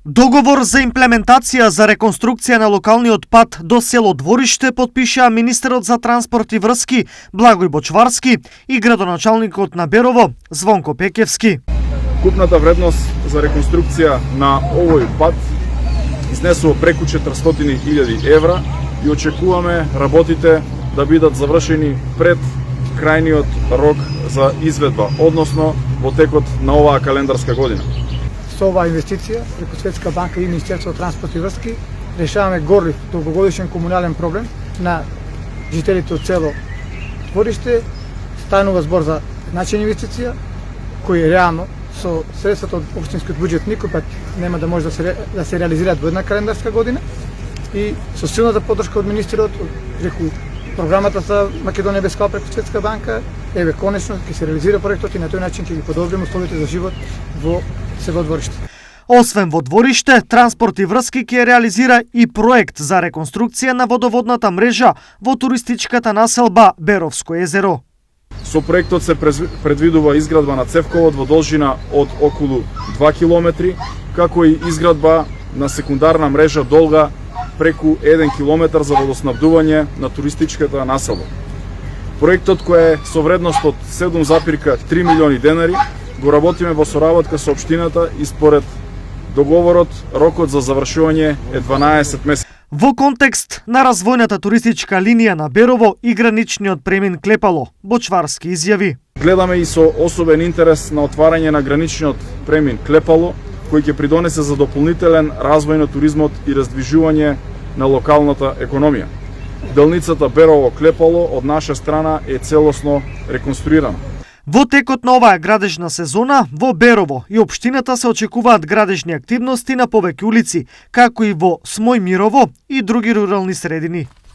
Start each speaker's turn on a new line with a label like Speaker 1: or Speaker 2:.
Speaker 1: Договор за имплементација за реконструкција на локалниот пат до село Двориште подпишаа министерот за транспорт и врски Благој Бочварски и градоначалникот на Берово Звонко Пекевски.
Speaker 2: Купната вредност за реконструкција на овој пат изнесува преку 400.000 евра и очекуваме работите да бидат завршени пред крајниот рок за изведба, односно во текот на оваа календарска година.
Speaker 3: Со оваа инвестиција, преку Светска банка и Министерство транспорт и врски, решаваме горлив долгогодишен комунален проблем на жителите од село Двориште. Станува збор за значајна инвестиција, кој реално со средствата од општинскиот буџет никој пат нема да може да се реализираат во една календарска година и со силната поддршка од министерот преку програмата за Македонија без кал преку Светска банка, еве конечно ќе се реализира проектот и на тој начин ќе ги подобриме условите за живот во село Двориште.
Speaker 1: Освен во Двориште, транспорт и врски ќе реализира и проект за реконструкција на водоводната мрежа во туристичката населба Беровско езеро.
Speaker 2: Со проектот се предвидува изградба на цевковод во должина од околу 2 километри, како и изградба на секундарна мрежа долга преку 1 километар за водоснабдување на туристичката населба. Проектот, кој е со вредност од 7,3 милиони денари, го работиме во соработка со општината и според договорот рокот за завршување е 12 месеци.
Speaker 1: Во контекст на развојната туристичка линија на Берово и граничниот премин Клепало, Бочварски изјави:
Speaker 2: Гледаме и со особен интерес на отварање на граничниот премин Клепало, кој ќе придонесе за дополнителен развој на туризмот и раздвижување на локалната економија. Делницата Берово-Клепало од наша страна е целосно реконструирана.
Speaker 1: Во текот на оваа градежна сезона, во Берово и општината се очекуваат градежни активности на повеќе улици, како и во Смојмирово и други рурални средини.